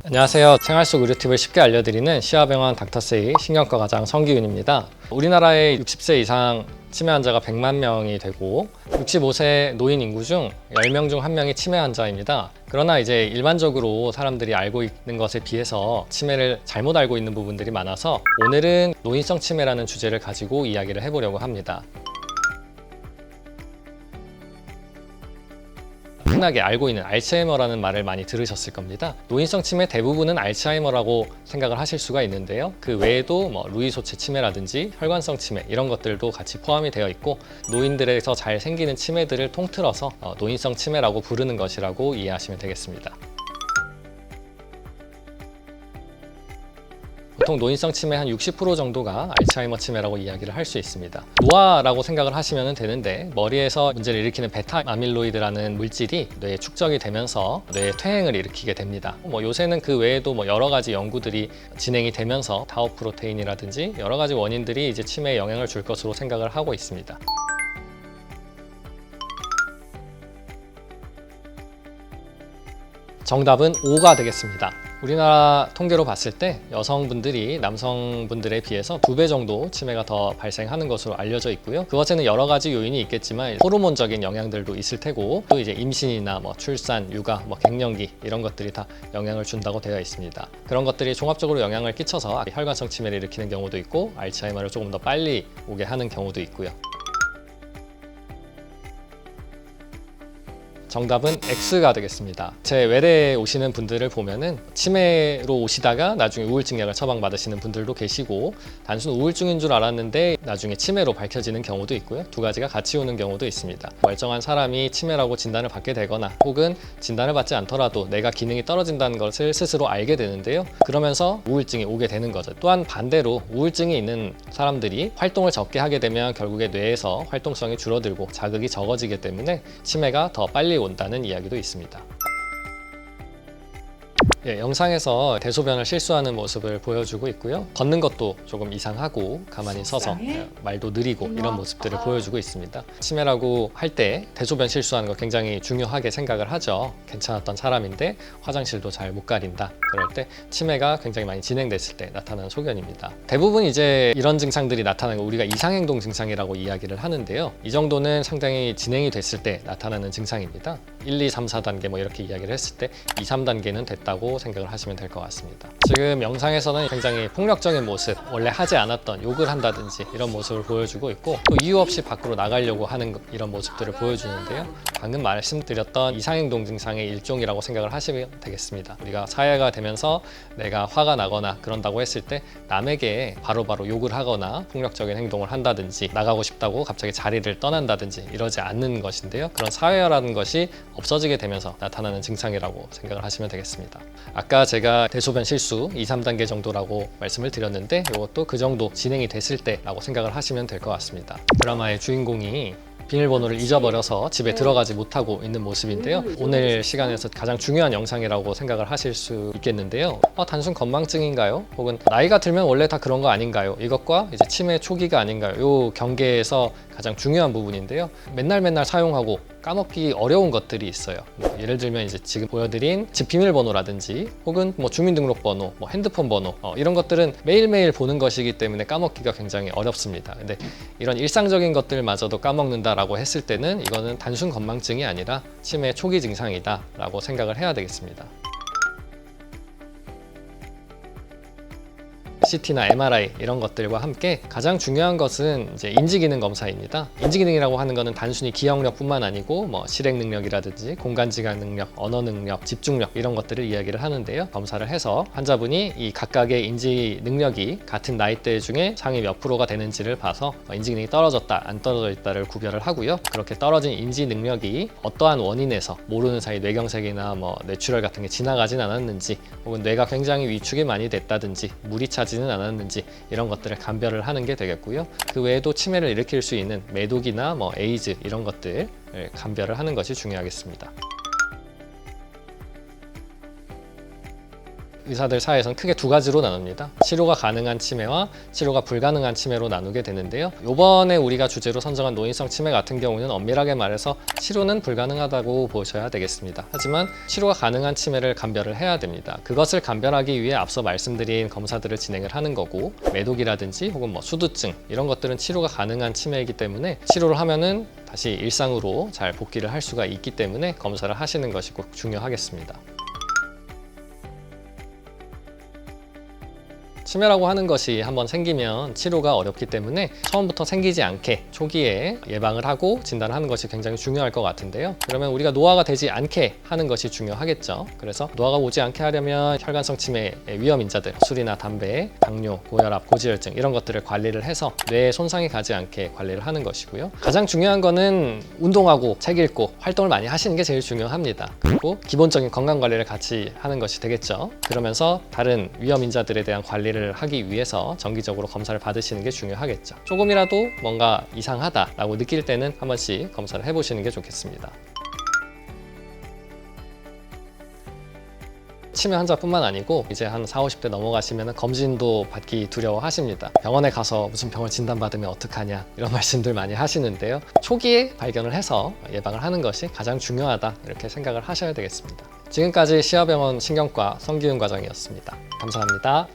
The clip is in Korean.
안녕하세요. 생활 속 의료 팁을 쉽게 알려드리는 시아병원 닥터세이 신경과 과장 성기윤입니다. 우리나라의 60세 이상 치매 환자가 100만 명이 되고 65세 노인 인구 중 10명 중 1명이 치매 환자입니다. 그러나 이제 일반적으로 사람들이 알고 있는 것에 비해서 치매를 잘못 알고 있는 부분들이 많아서 오늘은 노인성 치매라는 주제를 가지고 이야기를 해보려고 합니다. 흔하게 알고 있는 알츠하이머라는 말을 많이 들으셨을 겁니다. 노인성 치매 대부분은 알츠하이머라고 생각을 하실 수가 있는데요. 그 외에도 루이소체 치매라든지 혈관성 치매 이런 것들도 같이 포함이 되어 있고 노인들에서 잘 생기는 치매들을 통틀어서 노인성 치매라고 부르는 것이라고 이해하시면 되겠습니다. 보통 노인성 치매 한 60% 정도가 알츠하이머 치매라고 이야기를 할 수 있습니다. 노화라고 생각을 하시면 되는데 머리에서 문제를 일으키는 베타 아밀로이드라는 물질이 뇌에 축적이 되면서 뇌의 퇴행을 일으키게 됩니다. 요새는 그 외에도 여러 가지 연구들이 진행이 되면서 타우 프로테인이라든지 여러 가지 원인들이 이제 치매에 영향을 줄 것으로 생각을 하고 있습니다. 정답은 5가 되겠습니다. 우리나라 통계로 봤을 때 여성분들이 남성분들에 비해서 2배 정도 치매가 더 발생하는 것으로 알려져 있고요. 그것에는 여러 가지 요인이 있겠지만 호르몬적인 영향들도 있을 테고 또 이제 임신이나 출산, 육아, 갱년기 이런 것들이 다 영향을 준다고 되어 있습니다. 그런 것들이 종합적으로 영향을 끼쳐서 혈관성 치매를 일으키는 경우도 있고 알츠하이머를 조금 더 빨리 오게 하는 경우도 있고요. 정답은 X가 되겠습니다. 제 외래에 오시는 분들을 보면은 치매로 오시다가 나중에 우울증 약을 처방받으시는 분들도 계시고 단순 우울증인 줄 알았는데 나중에 치매로 밝혀지는 경우도 있고요. 두 가지가 같이 오는 경우도 있습니다. 멀쩡한 사람이 치매라고 진단을 받게 되거나 혹은 진단을 받지 않더라도 내가 기능이 떨어진다는 것을 스스로 알게 되는데요. 그러면서 우울증이 오게 되는 거죠. 또한 반대로 우울증이 있는 사람들이 활동을 적게 하게 되면 결국에 뇌에서 활동성이 줄어들고 자극이 적어지기 때문에 치매가 더 빨리 온다는 이야기도 있습니다. 영상에서 대소변을 실수하는 모습을 보여주고 있고요. 걷는 것도 조금 이상하고 가만히 서서 말도 느리고 이런 모습들을 보여주고 있습니다. 치매라고 할 때 대소변 실수하는 거 굉장히 중요하게 생각을 하죠. 괜찮았던 사람인데 화장실도 잘 못 가린다. 그럴 때 치매가 굉장히 많이 진행됐을 때 나타나는 소견입니다. 대부분 이제 이런 증상들이 나타나는 거 우리가 이상행동 증상이라고 이야기를 하는데요. 이 정도는 상당히 진행이 됐을 때 나타나는 증상입니다. 1, 2, 3, 4단계 이렇게 이야기를 했을 때 2, 3단계는 됐다고 생각을 하시면 될 것 같습니다. 지금 영상에서는 굉장히 폭력적인 모습, 원래 하지 않았던 욕을 한다든지 이런 모습을 보여주고 있고 또 이유 없이 밖으로 나가려고 하는 이런 모습들을 보여주는데요. 방금 말씀드렸던 이상행동 증상의 일종이라고 생각을 하시면 되겠습니다. 우리가 사회가 되면서 내가 화가 나거나 그런다고 했을 때 남에게 바로바로 욕을 하거나 폭력적인 행동을 한다든지 나가고 싶다고 갑자기 자리를 떠난다든지 이러지 않는 것인데요. 그런 사회화라는 것이 없어지게 되면서 나타나는 증상이라고 생각을 하시면 되겠습니다. 아까 제가 대소변 실수 2, 3단계 정도라고 말씀을 드렸는데 이것도 그 정도 진행이 됐을 때라고 생각을 하시면 될 것 같습니다. 드라마의 주인공이 비밀번호를 잊어버려서 집에 들어가지 못하고 있는 모습인데요. 오늘 시간에서 가장 중요한 영상이라고 생각을 하실 수 있겠는데요. 단순 건망증인가요? 혹은 나이가 들면 원래 다 그런 거 아닌가요? 이것과 이제 치매 초기가 아닌가요? 이 경계에서 가장 중요한 부분인데요. 맨날 사용하고 까먹기 어려운 것들이 있어요. 예를 들면 이제 지금 보여드린 집 비밀번호라든지 혹은 주민등록번호, 핸드폰 번호 이런 것들은 매일매일 보는 것이기 때문에 까먹기가 굉장히 어렵습니다. 근데 이런 일상적인 것들마저도 까먹는다라고 했을 때는 이거는 단순 건망증이 아니라 치매 초기 증상이다 라고 생각을 해야 되겠습니다. CT나 MRI 이런 것들과 함께 가장 중요한 것은 이제 인지기능 검사입니다. 인지기능이라고 하는 것은 단순히 기억력뿐만 아니고 실행 능력이라든지 공간지각 능력, 언어 능력, 집중력 이런 것들을 이야기를 하는데요. 검사를 해서 환자분이 이 각각의 인지 능력이 같은 나이대 중에 상위 몇 프로가 되는지를 봐서 인지기능이 떨어졌다, 안 떨어져 있다를 구별을 하고요. 그렇게 떨어진 인지 능력이 어떠한 원인에서 모르는 사이 뇌경색이나 뇌출혈 같은 게 지나가진 않았는지 혹은 뇌가 굉장히 위축이 많이 됐다든지 물이 차지는 않았는지 이런 것들을 감별을 하는 게 되겠고요. 그 외에도 치매를 일으킬 수 있는 매독이나 에이즈 이런 것들을 감별을 하는 것이 중요하겠습니다. 의사들 사이에서는 크게 두 가지로 나눕니다. 치료가 가능한 치매와 치료가 불가능한 치매로 나누게 되는데요. 이번에 우리가 주제로 선정한 노인성 치매 같은 경우는 엄밀하게 말해서 치료는 불가능하다고 보셔야 되겠습니다. 하지만 치료가 가능한 치매를 감별을 해야 됩니다. 그것을 감별하기 위해 앞서 말씀드린 검사들을 진행을 하는 거고, 매독이라든지 혹은 뭐 수두증 이런 것들은 치료가 가능한 치매이기 때문에 치료를 하면은 다시 일상으로 잘 복귀를 할 수가 있기 때문에 검사를 하시는 것이 꼭 중요하겠습니다. 치매라고 하는 것이 한번 생기면 치료가 어렵기 때문에 처음부터 생기지 않게 초기에 예방을 하고 진단하는 것이 굉장히 중요할 것 같은데요. 그러면 우리가 노화가 되지 않게 하는 것이 중요하겠죠. 그래서 노화가 오지 않게 하려면 혈관성 치매의 위험 인자들, 술이나 담배, 당뇨, 고혈압, 고지혈증 이런 것들을 관리를 해서 뇌에 손상이 가지 않게 관리를 하는 것이고요. 가장 중요한 거는 운동하고 책 읽고 활동을 많이 하시는 게 제일 중요합니다. 그리고 기본적인 건강 관리를 같이 하는 것이 되겠죠. 그러면서 다른 위험 인자들에 대한 관리를 하기 위해서 정기적으로 검사를 받으시는 게 중요하겠죠. 조금이라도 뭔가 이상하다라고 느낄 때는 한 번씩 검사를 해보시는 게 좋겠습니다. 치매 환자뿐만 아니고 이제 한 40, 50대 넘어가시면 검진도 받기 두려워하십니다. 병원에 가서 무슨 병을 진단받으면 어떡하냐 이런 말씀들 많이 하시는데요. 초기에 발견을 해서 예방을 하는 것이 가장 중요하다 이렇게 생각을 하셔야 되겠습니다. 지금까지 시아병원 신경과 성기훈 과장이었습니다. 감사합니다.